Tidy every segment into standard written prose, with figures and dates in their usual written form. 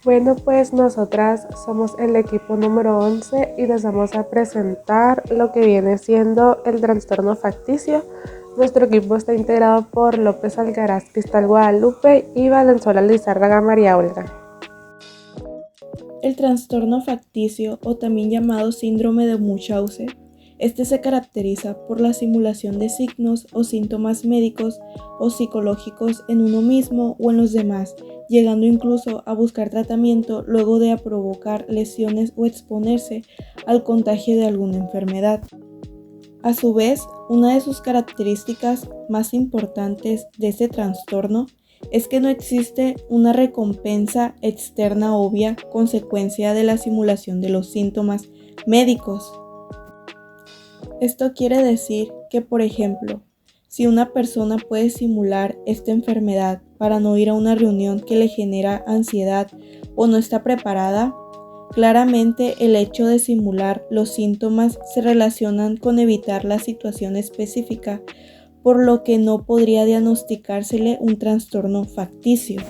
Bueno, pues nosotras somos el equipo número 11 y les vamos a presentar lo que viene siendo el trastorno facticio. Nuestro equipo está integrado por López Algaraz Cristal Guadalupe y Valenzuela Lizárraga María Olga. El trastorno facticio, o también llamado síndrome de Munchausen, se caracteriza por la simulación de signos o síntomas médicos o psicológicos en uno mismo o en los demás, llegando incluso a buscar tratamiento luego de provocar lesiones o exponerse al contagio de alguna enfermedad. A su vez, una de sus características más importantes de este trastorno es que no existe una recompensa externa obvia consecuencia de la simulación de los síntomas médicos. Esto quiere decir que, por ejemplo, si una persona puede simular esta enfermedad para no ir a una reunión que le genera ansiedad o no está preparada, claramente el hecho de simular los síntomas se relacionan con evitar la situación específica, por lo que no podría diagnosticársele un trastorno facticio,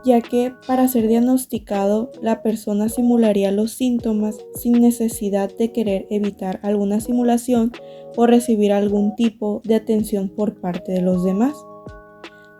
ya que para ser diagnosticado la persona simularía los síntomas sin necesidad de querer evitar alguna simulación o recibir algún tipo de atención por parte de los demás.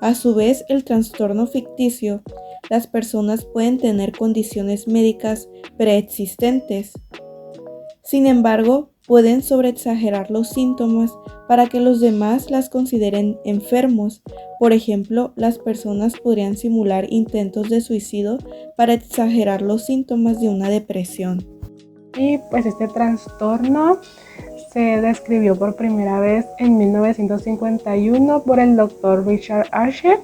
A su vez, el trastorno ficticio, las personas pueden tener condiciones médicas preexistentes. Sin embargo, pueden sobreexagerar los síntomas para que los demás las consideren enfermos. Por ejemplo, las personas podrían simular intentos de suicidio para exagerar los síntomas de una depresión. Y pues este trastorno se describió por primera vez en 1951 por el doctor Richard Archer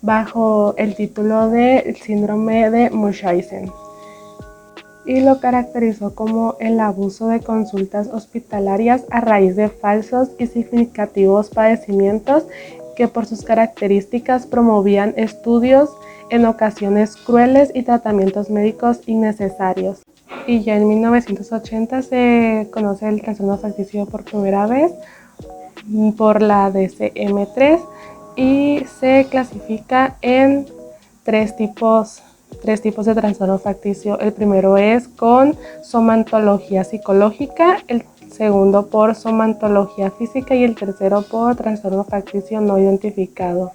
bajo el título de síndrome de Munchausen y lo caracterizó como el abuso de consultas hospitalarias a raíz de falsos y significativos padecimientos que por sus características promovían estudios en ocasiones crueles y tratamientos médicos innecesarios. Y ya en 1980 se conoce el trastorno facticio por primera vez por la DSM-3 y se clasifica en tres tipos de trastorno facticio. El primero es con somantología psicológica, el segundo por somantología física y el tercero por trastorno facticio no identificado.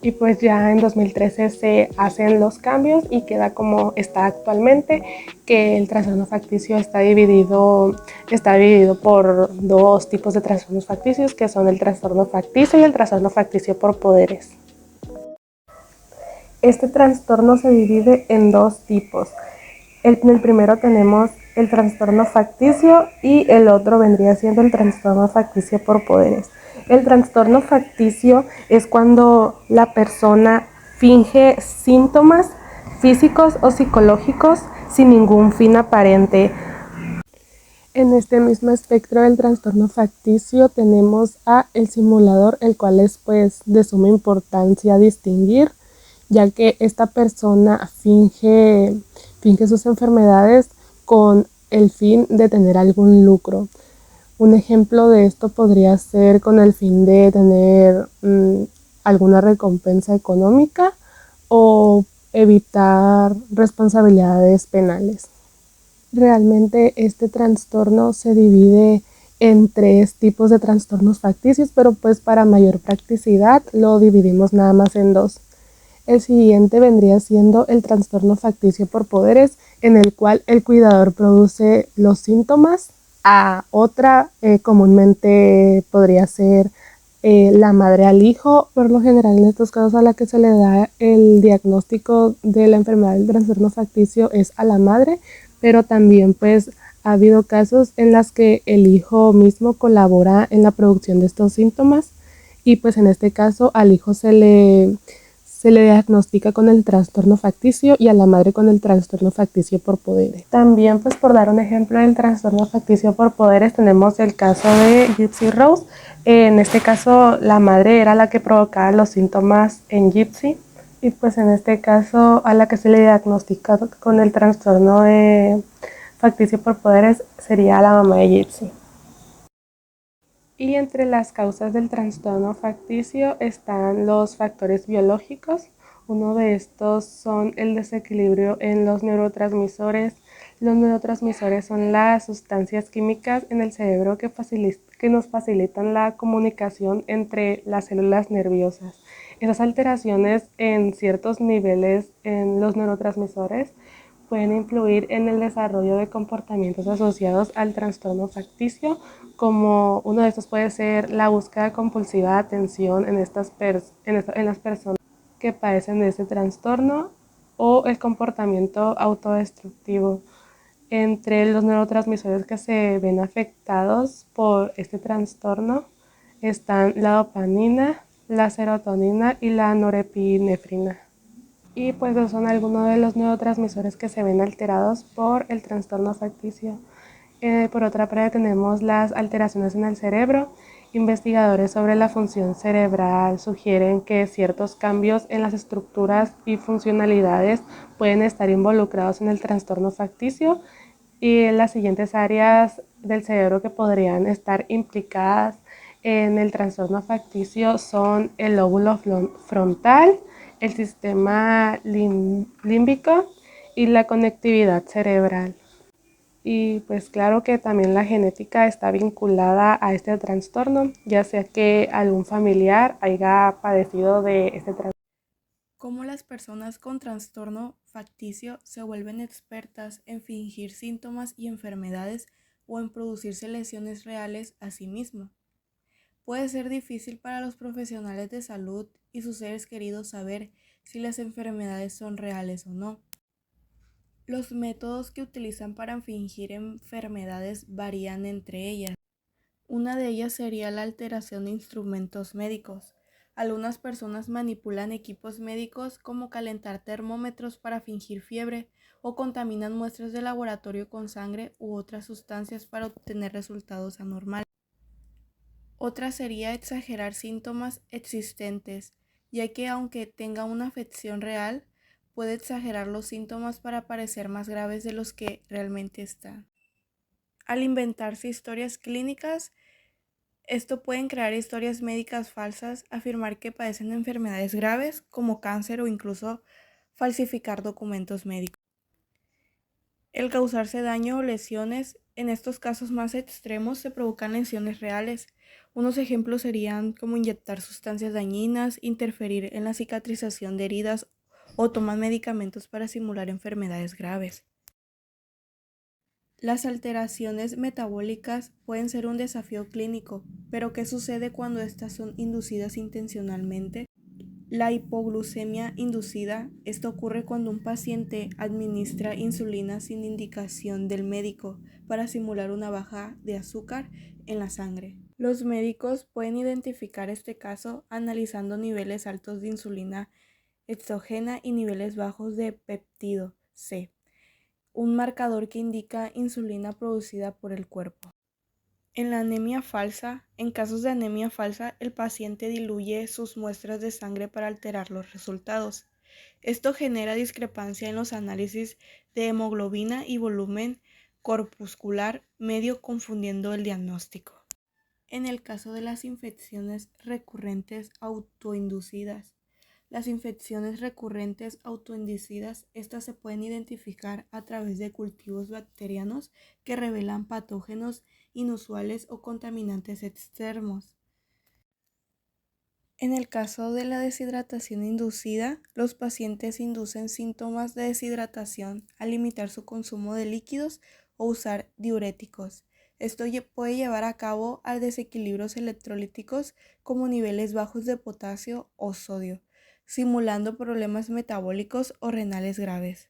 Y pues ya en 2013 se hacen los cambios y queda como está actualmente, que el trastorno facticio está dividido por dos tipos de trastornos facticios, que son el trastorno facticio y el trastorno facticio por poderes. Este trastorno se divide en dos tipos. En el primero tenemos el trastorno facticio y el otro vendría siendo el trastorno facticio por poderes. El trastorno facticio es cuando la persona finge síntomas físicos o psicológicos sin ningún fin aparente. En este mismo espectro del trastorno facticio tenemos a el simulador, el cual es pues de suma importancia distinguir, ya que esta persona finge sus enfermedades con el fin de tener algún lucro. Un ejemplo de esto podría ser con el fin de tener alguna recompensa económica o evitar responsabilidades penales. Realmente este trastorno se divide en tres tipos de trastornos facticios, pero pues para mayor practicidad lo dividimos nada más en dos. El siguiente vendría siendo el trastorno facticio por poderes, en el cual el cuidador produce los síntomas a otra, comúnmente podría ser la madre al hijo, por lo general en estos casos a la que se le da el diagnóstico de la enfermedad del trastorno facticio es a la madre, pero también pues ha habido casos en los que el hijo mismo colabora en la producción de estos síntomas y pues en este caso al hijo se le diagnostica con el trastorno facticio y a la madre con el trastorno facticio por poderes. También, pues por dar un ejemplo del trastorno facticio por poderes, tenemos el caso de Gypsy Rose. En este caso, la madre era la que provocaba los síntomas en Gypsy y pues en este caso a la que se le diagnostica con el trastorno de facticio por poderes sería la mamá de Gypsy. Y entre las causas del trastorno facticio están los factores biológicos Uno de estos son el desequilibrio en los neurotransmisores. Los neurotransmisores son las sustancias químicas en el cerebro que nos facilitan la comunicación entre las células nerviosas. Esas alteraciones en ciertos niveles en los neurotransmisores pueden influir en el desarrollo de comportamientos asociados al trastorno facticio, como uno de estos puede ser la búsqueda compulsiva de atención en las personas que padecen de este trastorno o el comportamiento autodestructivo. Entre los neurotransmisores que se ven afectados por este trastorno están la dopamina, la serotonina y la norepinefrina. Y pues esos son algunos de los neurotransmisores que se ven alterados por el trastorno facticio. Por otra parte tenemos las alteraciones en el cerebro. Investigadores sobre la función cerebral sugieren que ciertos cambios en las estructuras y funcionalidades pueden estar involucrados en el trastorno facticio, y las siguientes áreas del cerebro que podrían estar implicadas en el trastorno facticio son el lóbulo frontal, el sistema límbico y la conectividad cerebral. Y pues claro que también la genética está vinculada a este trastorno, ya sea que algún familiar haya padecido de este trastorno. Cómo las personas con trastorno facticio se vuelven expertas en fingir síntomas y enfermedades o en producirse lesiones reales a sí mismas. Puede ser difícil para los profesionales de salud y sus seres queridos saber si las enfermedades son reales o no. Los métodos que utilizan para fingir enfermedades varían entre ellas. Una de ellas sería la alteración de instrumentos médicos. Algunas personas manipulan equipos médicos como calentar termómetros para fingir fiebre o contaminan muestras de laboratorio con sangre u otras sustancias para obtener resultados anormales. Otra sería exagerar síntomas existentes, ya que aunque tenga una afección real, puede exagerar los síntomas para parecer más graves de los que realmente están. Al inventarse historias clínicas, esto pueden crear historias médicas falsas, afirmar que padecen enfermedades graves como cáncer o incluso falsificar documentos médicos. El causarse daño o lesiones, en estos casos más extremos se provocan lesiones reales. Unos ejemplos serían como inyectar sustancias dañinas, interferir en la cicatrización de heridas o tomar medicamentos para simular enfermedades graves. Las alteraciones metabólicas pueden ser un desafío clínico, pero ¿qué sucede cuando estas son inducidas intencionalmente? La hipoglucemia inducida, esto ocurre cuando un paciente administra insulina sin indicación del médico para simular una baja de azúcar en la sangre. Los médicos pueden identificar este caso analizando niveles altos de insulina exógena y niveles bajos de péptido C, un marcador que indica insulina producida por el cuerpo. En la anemia falsa, en casos de anemia falsa, el paciente diluye sus muestras de sangre para alterar los resultados. Esto genera discrepancia en los análisis de hemoglobina y volumen corpuscular medio, confundiendo el diagnóstico. En el caso de las infecciones recurrentes autoinducidas, estas se pueden identificar a través de cultivos bacterianos que revelan patógenos inusuales o contaminantes externos. En el caso de la deshidratación inducida, los pacientes inducen síntomas de deshidratación al limitar su consumo de líquidos o usar diuréticos. Esto puede llevar a cabo a desequilibrios electrolíticos como niveles bajos de potasio o sodio, simulando problemas metabólicos o renales graves.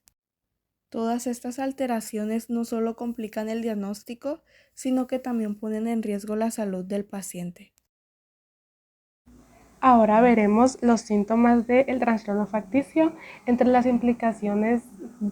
Todas estas alteraciones no solo complican el diagnóstico, sino que también ponen en riesgo la salud del paciente. Ahora veremos los síntomas del trastorno facticio. Entre las implicaciones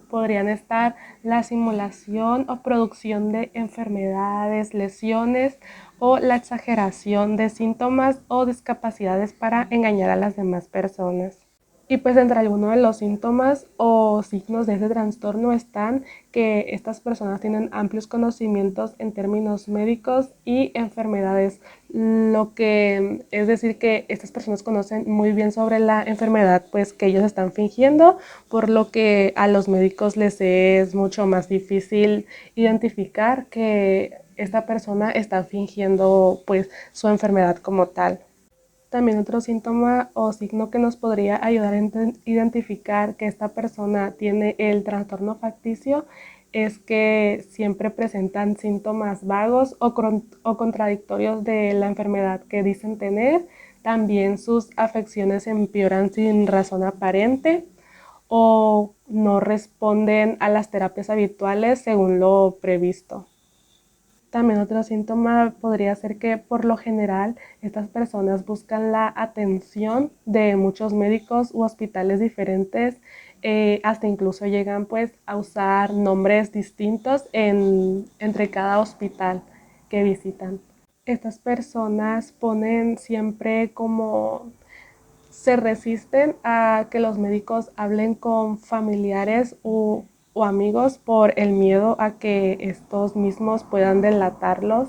podrían estar la simulación o producción de enfermedades, lesiones o la exageración de síntomas o discapacidades para engañar a las demás personas. Y pues entre algunos de los síntomas o signos de este trastorno están que estas personas tienen amplios conocimientos en términos médicos y enfermedades, lo que es decir que estas personas conocen muy bien sobre la enfermedad pues que ellos están fingiendo, por lo que a los médicos les es mucho más difícil identificar que esta persona está fingiendo pues su enfermedad como tal. También otro síntoma o signo que nos podría ayudar a identificar que esta persona tiene el trastorno facticio es que siempre presentan síntomas vagos o contradictorios de la enfermedad que dicen tener. También sus afecciones empeoran sin razón aparente o no responden a las terapias habituales según lo previsto. También otro síntoma podría ser que por lo general estas personas buscan la atención de muchos médicos u hospitales diferentes, hasta incluso llegan pues a usar nombres distintos entre cada hospital que visitan. Estas personas ponen siempre como se resisten a que los médicos hablen con familiares o amigos por el miedo a que estos mismos puedan delatarlos.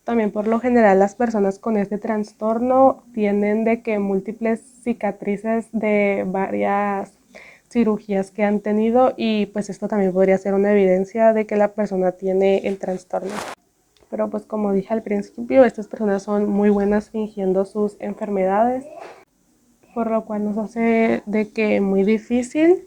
También por lo general las personas con este trastorno tienen de que múltiples cicatrices de varias cirugías que han tenido y pues esto también podría ser una evidencia de que la persona tiene el trastorno. Pero pues como dije al principio, estas personas son muy buenas fingiendo sus enfermedades, por lo cual nos hace de que muy difícil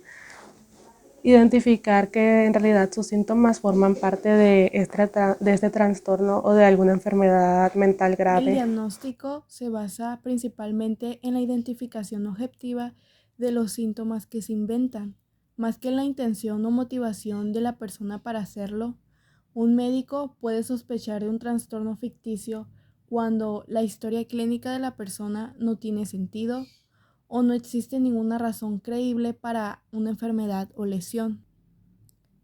identificar que en realidad sus síntomas forman parte de este trastorno o de alguna enfermedad mental El grave. diagnóstico se basa principalmente en la identificación objetiva de los síntomas que se inventan, más que en la intención o motivación de la persona para hacerlo. Un médico puede sospechar de un trastorno ficticio cuando la historia clínica de la persona no tiene sentido o no existe ninguna razón creíble para una enfermedad o lesión.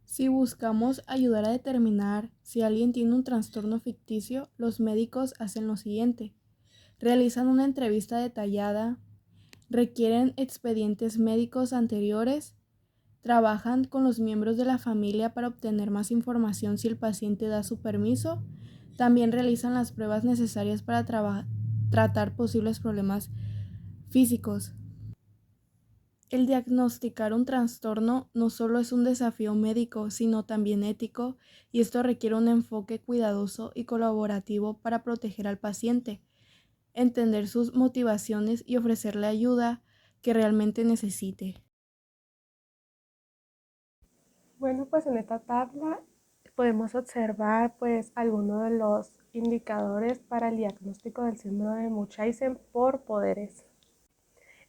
Si buscamos ayudar a determinar si alguien tiene un trastorno ficticio, los médicos hacen lo siguiente. Realizan una entrevista detallada, requieren expedientes médicos anteriores, trabajan con los miembros de la familia para obtener más información si el paciente da su permiso, también realizan las pruebas necesarias para tratar posibles problemas físicos. El diagnosticar un trastorno no solo es un desafío médico, sino también ético, y esto requiere un enfoque cuidadoso y colaborativo para proteger al paciente, entender sus motivaciones y ofrecerle ayuda que realmente necesite. Bueno, pues en esta tabla podemos observar pues algunos de los indicadores para el diagnóstico del síndrome de Munchausen por poderes.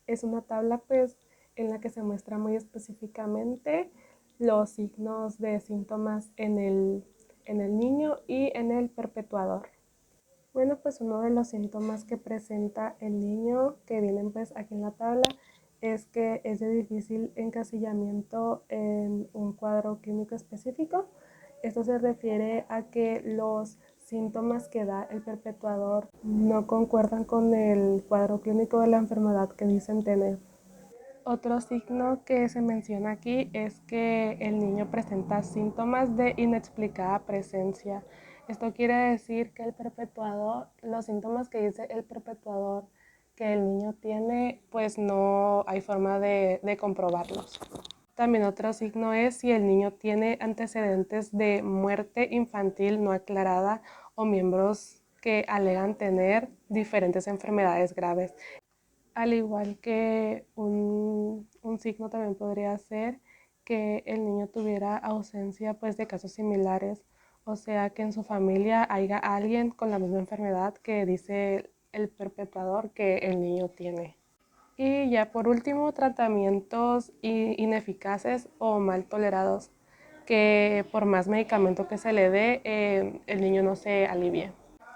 Es una tabla pues en la que se muestra muy específicamente los signos de síntomas en el niño y en el perpetuador. Bueno, pues uno de los síntomas que presenta el niño que vienen pues aquí en la tabla es que es de difícil encasillamiento en un cuadro clínico específico. Esto se refiere a que los síntomas que da el perpetuador no concuerdan con el cuadro clínico de la enfermedad que dicen tener. Otro signo que se menciona aquí es que el niño presenta síntomas de inexplicada presencia. Esto quiere decir que el perpetuador, los síntomas que dice el perpetuador que el niño tiene, pues no hay forma de comprobarlos. También otro signo es si el niño tiene antecedentes de muerte infantil no aclarada o miembros que alegan tener diferentes enfermedades graves. Al igual que un signo también podría ser que el niño tuviera ausencia pues, de casos similares, o sea que en su familia haya alguien con la misma enfermedad que dice el perpetuador que el niño tiene. Y ya por último, tratamientos ineficaces o mal tolerados, que por más medicamento que se le dé, el niño no se alivie.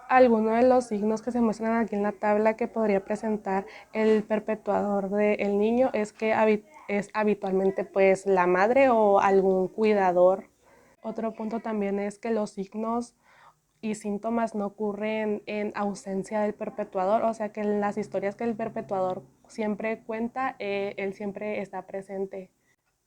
Algunos de los signos que se muestran aquí en la tabla que podría presentar el perpetuador del niño es que es habitualmente pues la madre o algún cuidador. Otro punto también es que los signos y síntomas no ocurren en ausencia del perpetuador, o sea que en las historias que el perpetuador siempre cuenta, él siempre está presente.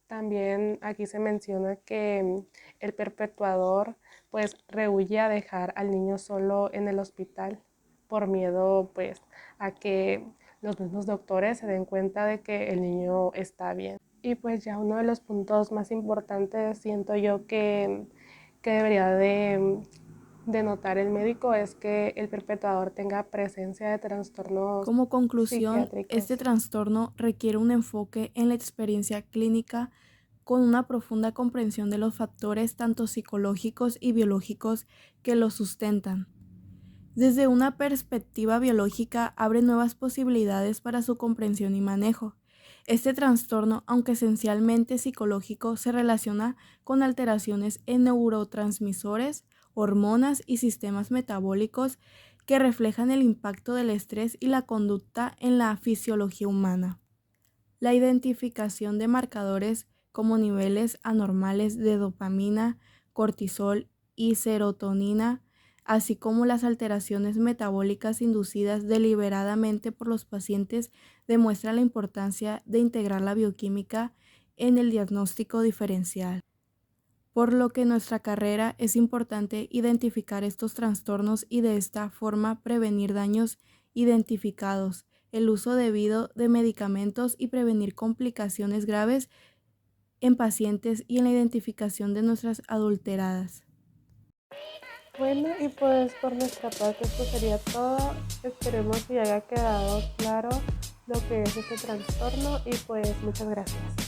También aquí se menciona que el perpetuador pues rehúye a dejar al niño solo en el hospital por miedo pues a que los mismos doctores se den cuenta de que el niño está bien. Y pues ya uno de los puntos más importantes siento yo que debería de notar el médico es que el perpetuador tenga presencia de trastornos Como conclusión, este psiquiátricos. trastorno requiere un enfoque en la experiencia clínica con una profunda comprensión de los factores tanto psicológicos y biológicos que lo sustentan. Desde una perspectiva biológica, abre nuevas posibilidades para su comprensión y manejo. Este trastorno, aunque esencialmente psicológico, se relaciona con alteraciones en neurotransmisores, hormonas y sistemas metabólicos que reflejan el impacto del estrés y la conducta en la fisiología humana. La identificación de marcadores como niveles anormales de dopamina, cortisol y serotonina, así como las alteraciones metabólicas inducidas deliberadamente por los pacientes, demuestra la importancia de integrar la bioquímica en el diagnóstico diferencial. Por lo que en nuestra carrera es importante identificar estos trastornos y de esta forma prevenir daños identificados, el uso debido de medicamentos y prevenir complicaciones graves en pacientes y en la identificación de nuestras adulteradas. Bueno, y pues por nuestra parte esto sería todo. Esperemos que haya quedado claro lo que es este trastorno y pues muchas gracias.